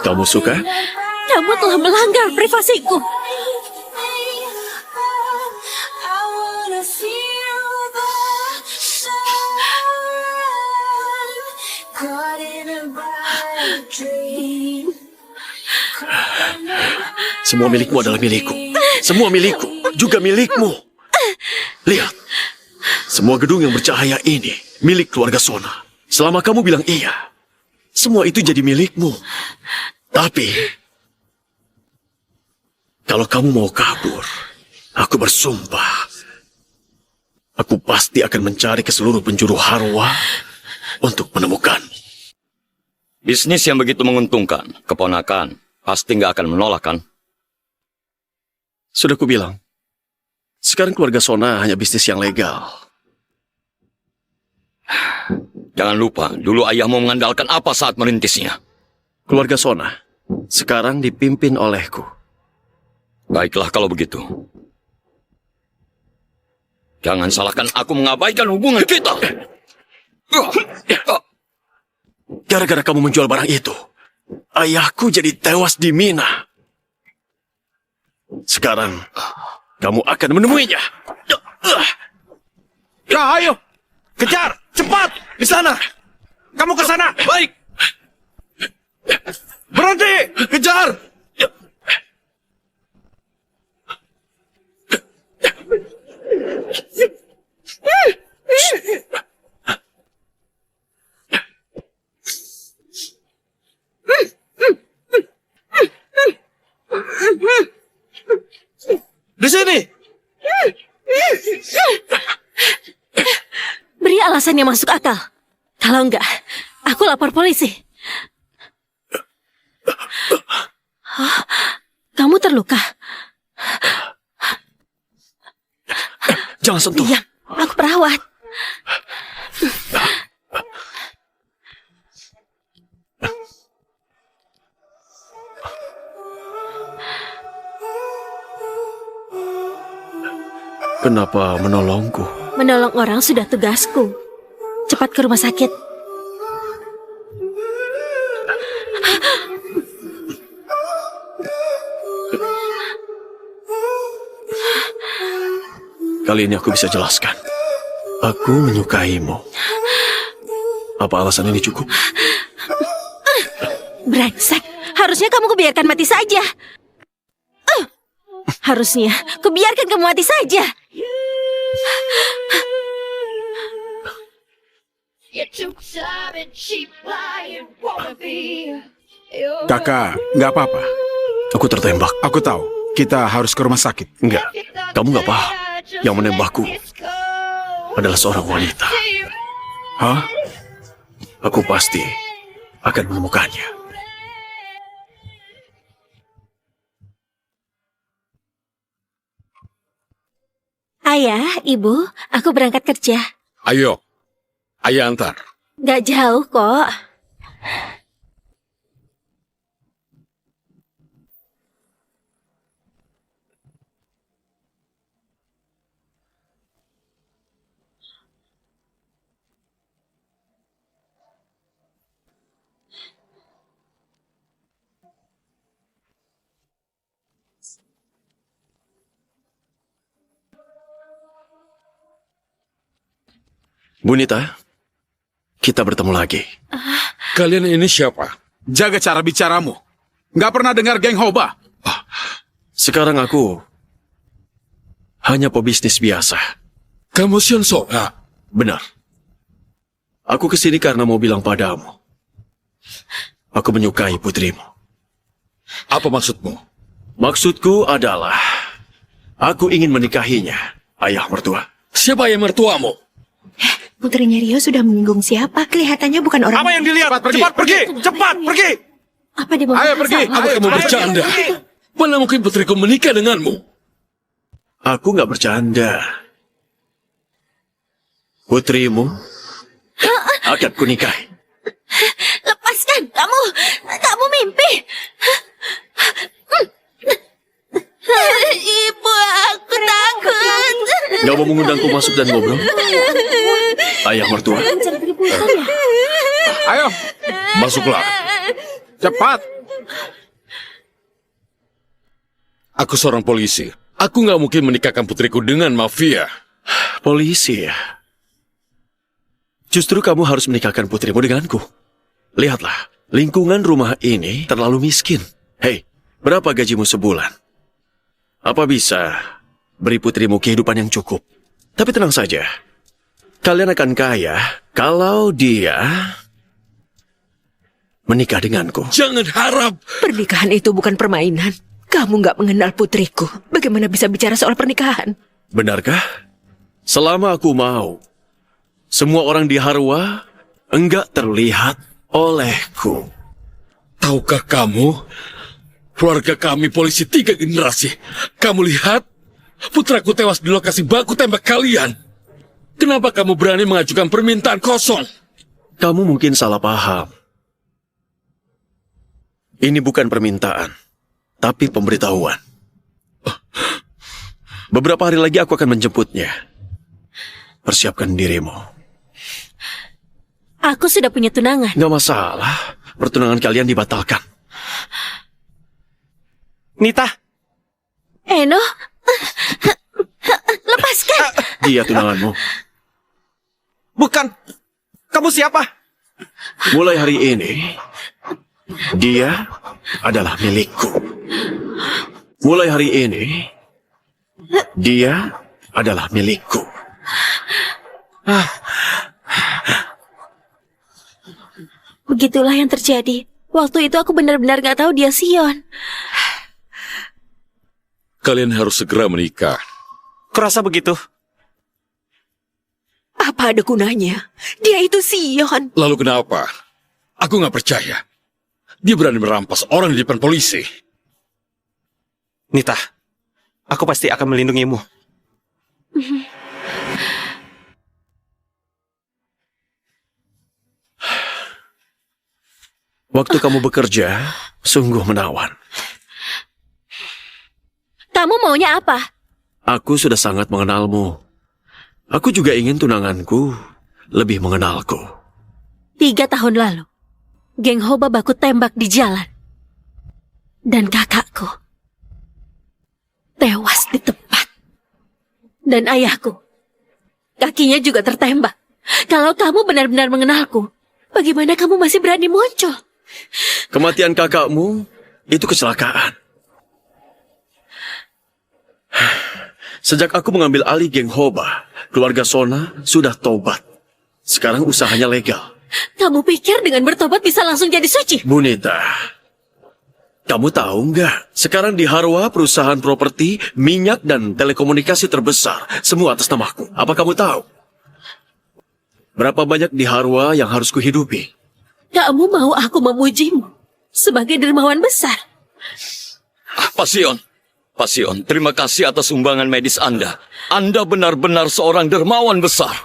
Kamu suka? Kamu telah melanggar privasiku. Semua milikmu adalah milikku. Semua milikku juga milikmu. Lihat, semua gedung yang bercahaya ini milik keluarga Sona. Selama kamu bilang iya, semua itu jadi milikmu. Tapi, kalau kamu mau kabur, aku bersumpah, aku pasti akan mencari ke seluruh penjuru Harwa untuk menemukanmu. Bisnis yang begitu menguntungkan, keponakan pasti nggak akan menolak kan? Sudah kubilang, sekarang keluarga Sona hanya bisnis yang legal. Jangan lupa, dulu ayahmu mengandalkan apa saat merintisnya? Keluarga Sona sekarang dipimpin olehku. Baiklah kalau begitu. Jangan salahkan aku mengabaikan hubungan kita. Gara-gara kamu menjual barang itu, ayahku jadi tewas di Mina. Sekarang, kamu akan menemuinya. Ya, ayo. Kejar, cepat. Di sana. Kamu ke sana. Baik. Berhenti, kejar. Di sini. Beri alasan yang masuk akal. Kalau enggak, aku lapor polisi. Hah? Kamu terluka? Jangan sentuh. Diam, aku perawat. Kenapa menolongku? Menolong orang sudah tugasku. Cepat ke rumah sakit. Kali ini aku bisa jelaskan. Aku menyukaimu. Apa alasan ini cukup? Brengsek, harusnya kamu kubiarkan mati saja. Harusnya kubiarkan kamu mati saja. Kakak, nggak apa-apa. Aku tertembak. Aku tahu. Kita harus ke rumah sakit. Enggak, kamu nggak paham. Yang menembakku adalah seorang wanita. Hah? Aku pasti akan menemukannya. Ayah, ibu, aku berangkat kerja. Ayo, ayah antar. Gak jauh kok. Bunita, kita bertemu lagi. Kalian ini siapa? Jaga cara bicaramu. Nggak pernah dengar geng Hoba. Sekarang aku hanya pebisnis biasa. Kamu Sion Sona. Benar. Aku kesini karena mau bilang padamu. Aku menyukai putrimu. Apa maksudmu? Maksudku adalah, aku ingin menikahinya, ayah mertua. Siapa ayah mertuamu? Putrinya Rio sudah menyinggung siapa? Kelihatannya bukan orang. Apa yang dilihat? Cepat pergi. Cepat pergi. Apa dia mau Ayo masalah? pergi. Apa kamu bercanda? Mana mungkin putriku menikah denganmu? Aku nggak bercanda. Putrimu akan kunikahi. Lepaskan, kamu mimpi. Ibu, aku takut. Nggak mau mengundangku masuk dan ngobrol? Ayah mertua. Ayo. Masuklah. Cepat. Aku seorang polisi. Aku nggak mungkin menikahkan putriku dengan mafia. Polisi ya? Justru kamu harus menikahkan putrimu denganku. Lihatlah, lingkungan rumah ini terlalu miskin. Hei, berapa gajimu sebulan? Apa bisa beri putrimu kehidupan yang cukup? Tapi tenang saja, kalian akan kaya kalau dia menikah denganku. Jangan harap. Pernikahan itu bukan permainan. Kamu nggak mengenal putriku. Bagaimana bisa bicara soal pernikahan? Benarkah? Selama aku mau, semua orang di Harwa enggak terlihat olehku. Tahukah kamu, keluarga kami polisi 3 generasi. Kamu lihat, putraku tewas di lokasi baku tembak kalian. Kenapa kamu berani mengajukan permintaan kosong? Kamu mungkin salah paham. Ini bukan permintaan, tapi pemberitahuan. Beberapa hari lagi aku akan menjemputnya. Persiapkan dirimu. Aku sudah punya tunangan. Gak masalah, pertunangan kalian dibatalkan. Nita. Eno, lepaskan. Dia tunanganmu. Bukan. Kamu siapa? Mulai hari ini, dia adalah milikku. Mulai hari ini, dia adalah milikku. Begitulah yang terjadi. Waktu itu aku benar-benar gak tahu dia Sion. Kalian harus segera menikah. Kurasa begitu. Apa ada gunanya? Dia itu Sion. Lalu kenapa? Aku nggak percaya. Dia berani merampas orang di depan polisi. Nita, aku pasti akan melindungimu. Waktu kamu bekerja, sungguh menawan. Kamu maunya apa? Aku sudah sangat mengenalmu. Aku juga ingin tunanganku lebih mengenalku. 3 tahun lalu, geng Hoba baku tembak di jalan. Dan kakakku tewas di tempat. Dan ayahku, kakinya juga tertembak. Kalau kamu benar-benar mengenalku, bagaimana kamu masih berani muncul? Kematian kakakmu itu kecelakaan. Sejak aku mengambil alih geng Hoba, keluarga Sona sudah tobat. Sekarang usahanya legal. Kamu pikir dengan bertobat bisa langsung jadi suci? Bunita, kamu tahu nggak? Sekarang di Harwa perusahaan properti, minyak dan telekomunikasi terbesar, semua atas namaku. Apa kamu tahu? Berapa banyak di Harwa yang harus kuhidupi? Kamu mau aku memujimu sebagai dermawan besar? Pak Sion, terima kasih atas sumbangan medis Anda. Anda benar-benar seorang dermawan besar.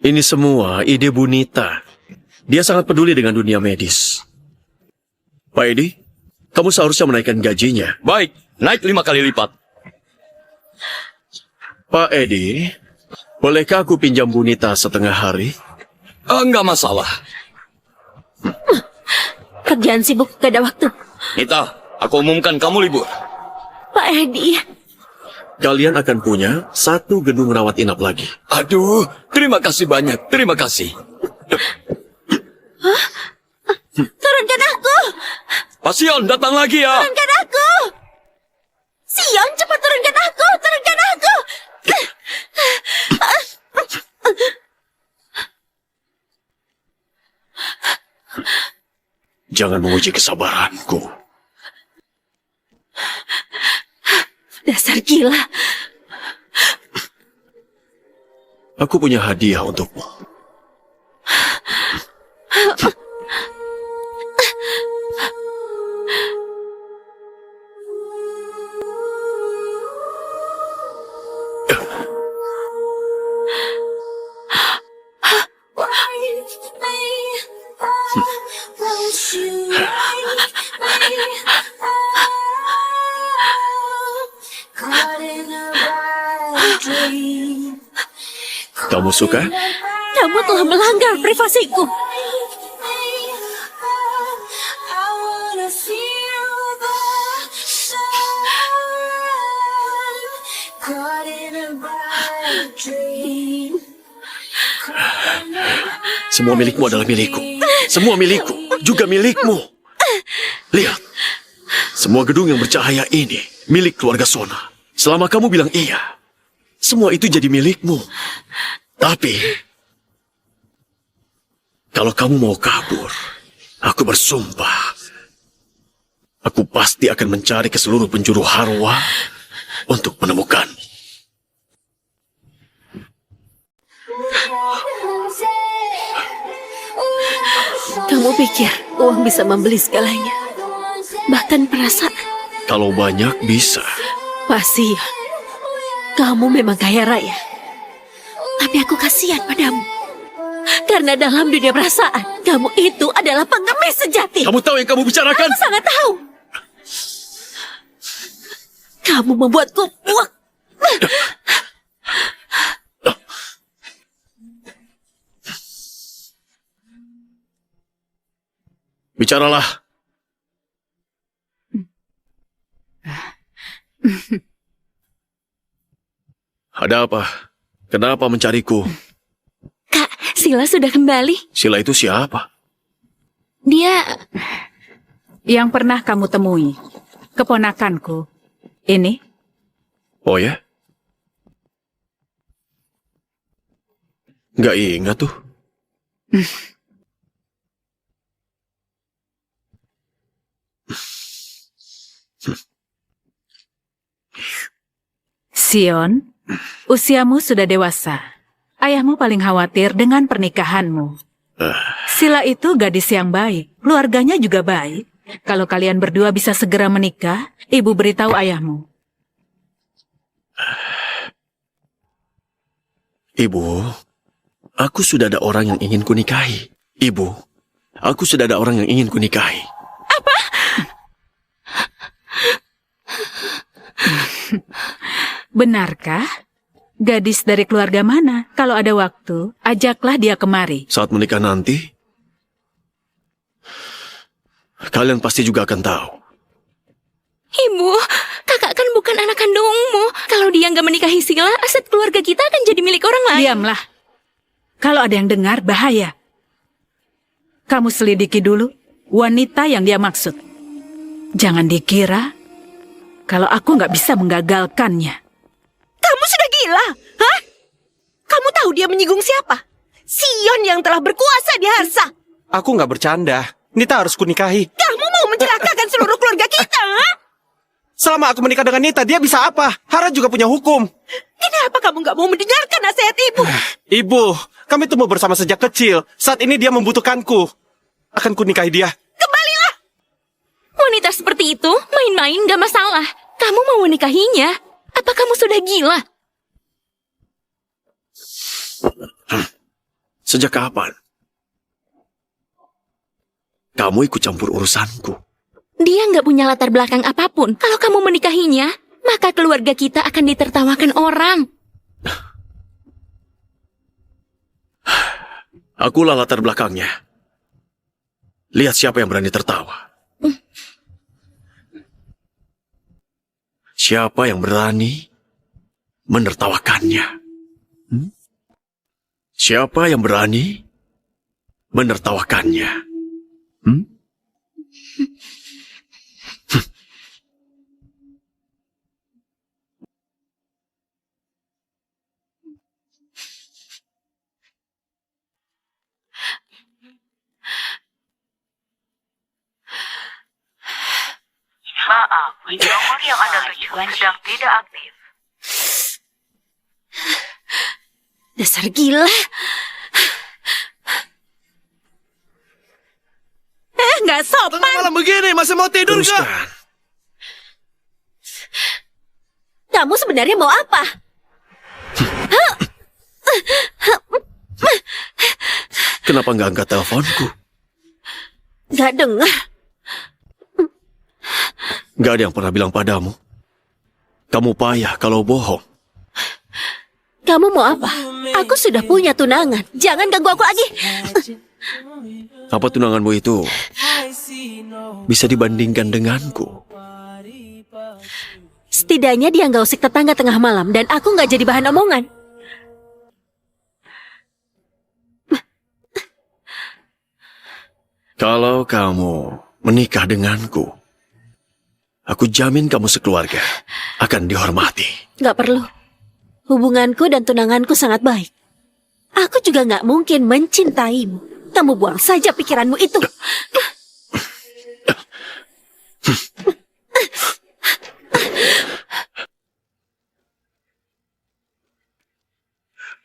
Ini semua ide Bunita. Dia sangat peduli dengan dunia medis. Pak Edi, kamu seharusnya menaikkan gajinya. Baik, naik 5 kali lipat. Pak Edi, bolehkah aku pinjam Bunita setengah hari? Enggak masalah. Kerjaan sibuk gak ada waktu. Nita, aku umumkan kamu libur. Pak Edi, Kalian akan punya 1 gedung rawat inap lagi. Aduh, terima kasih banyak, terima kasih. turunkan aku! Pak Sion, datang lagi ya. Turunkan aku! Sion, cepat turunkan aku! Turunkan aku! Jangan menguji kesabaranku. Dasar gila. Aku punya hadiah untukmu. Kamu suka? Kamu telah melanggar privasiku. Semua milikmu adalah milikku. Semua milikku, juga milikmu. Lihat, semua gedung yang bercahaya ini milik keluarga Sona. Selama kamu bilang iya, semua itu jadi milikmu. Tapi, kalau kamu mau kabur, aku bersumpah, aku pasti akan mencari ke seluruh penjuru Harwa untuk menemukanmu. Kamu pikir uang bisa membeli segalanya? Bahkan perasaan. Kalau banyak bisa. Pasti ya. Kamu memang kaya raya. Tapi aku kasihan padamu. Karena dalam dunia perasaan, kamu itu adalah pengemis sejati. Kamu tahu yang kamu bicarakan? Aku sangat tahu. Kamu membuatku muak. Bicaralah. Ada apa? Kenapa mencariku? Kak, Sila sudah kembali. Sila itu siapa? Dia Yang pernah kamu temui, keponakanku. Ini? Oh ya? Nggak ingat tuh. Sion, usiamu sudah dewasa. Ayahmu paling khawatir dengan pernikahanmu. Sila itu gadis yang baik, keluarganya juga baik. Kalau kalian berdua bisa segera menikah, ibu beritahu ayahmu. Ibu, aku sudah ada orang yang ingin kunikahi. Ibu, aku sudah ada orang yang ingin kunikahi. Benarkah? Gadis dari keluarga mana? Kalau ada waktu, ajaklah dia kemari. Saat menikah nanti, kalian pasti juga akan tahu. Ibu, kakak kan bukan anak kandungmu. Kalau dia nggak menikahi Sila, aset keluarga kita akan jadi milik orang lain. Diamlah. Kalau ada yang dengar, bahaya. Kamu selidiki dulu wanita yang dia maksud. Jangan dikira kalau aku nggak bisa menggagalkannya. Kamu sudah gila, hah? Kamu tahu dia menyinggung siapa? Sion yang telah berkuasa di Harsa. Aku nggak bercanda. Nita harus kunikahi. Kamu mau mencelakakan seluruh keluarga kita, hah? Selama aku menikah dengan Nita, dia bisa apa? Hara juga punya hukum. Kenapa kamu nggak mau mendengarkan nasihat ibu? Ibu, kami tumbuh bersama sejak kecil. Saat ini dia membutuhkanku. Akan kunikahi dia. Kembalilah. Wanita seperti itu main-main gak masalah. Kamu mau menikahinya? Apa kamu sudah gila? Sejak kapan? Kamu ikut campur urusanku. Dia nggak punya latar belakang apapun. Kalau kamu menikahinya, maka keluarga kita akan ditertawakan orang. Akulah latar belakangnya. Lihat siapa yang berani tertawa. Siapa yang berani menertawakannya? Siapa yang berani menertawakannya? Maaf, nomor yang Anda tuju sedang tidak aktif. Dasar gila. Nggak sopan. Tengah malam begini, masih mau tidur kah? Teruskan. Kamu sebenarnya mau apa? Kenapa nggak angkat teleponku? Gak dengar. Nggak ada yang pernah bilang padamu. Kamu payah kalau bohong. Kamu mau apa? Aku sudah punya tunangan. Jangan ganggu aku lagi. Apa tunanganmu itu bisa dibandingkan denganku? Setidaknya dia nggak usik tetangga tengah malam dan aku nggak jadi bahan omongan. Kalau kamu menikah denganku, aku jamin kamu sekeluarga akan dihormati. Nggak perlu. Hubunganku dan tunanganku sangat baik. Aku juga nggak mungkin mencintaimu. Kamu buang saja pikiranmu itu.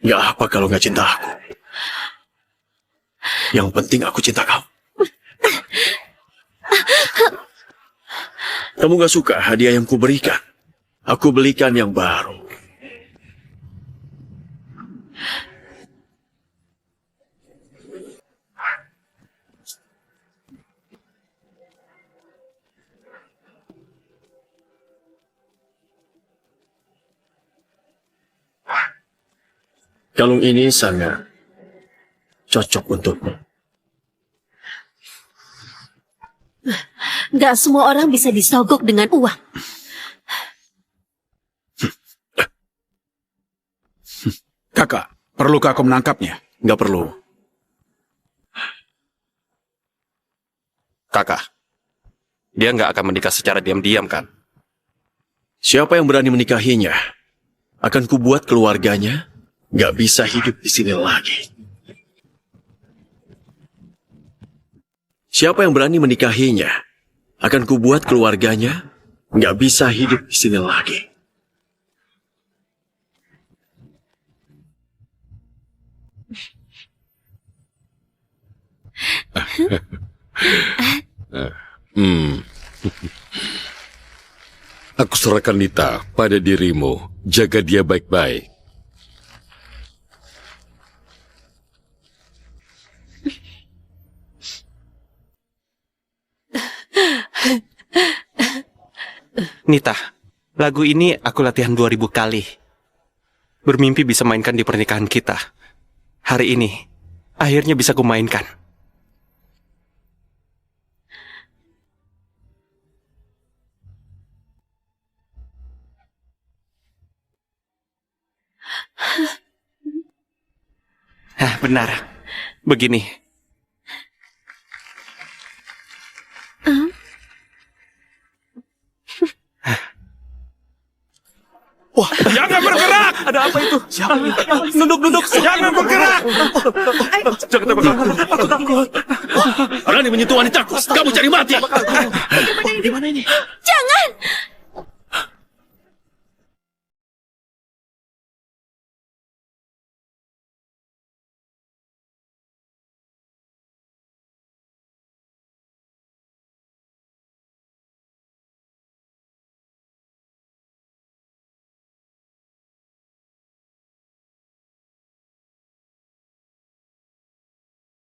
Nggak apa kalau nggak cinta aku. Yang penting aku cinta kamu. Kamu nggak suka hadiah yang kuberikan? Aku belikan yang baru. Kalung ini sangat cocok untukmu. Nggak semua orang bisa disogok dengan uang. Kakak, perlukah aku menangkapnya? Nggak perlu. Kakak, dia nggak akan menikah secara diam-diam kan? Siapa yang berani menikahinya, akan kubuat keluarganya nggak bisa hidup di sini lagi. Siapa yang berani menikahinya, akan kubuat keluarganya nggak bisa hidup di sini lagi. Aku serahkan Nita pada dirimu. Jaga dia baik-baik. Nita, lagu ini aku latihan 2000 kali. Bermimpi bisa mainkan di pernikahan kita. Hari ini, akhirnya bisa kumainkan. Benar. Begini. Wah, jangan bergerak! Ada apa itu? Siapa? Duduk. Jangan bergerak! Jangan tembak aku takut. Berani menyentuh wanitaku, kamu cari mati. Jangan!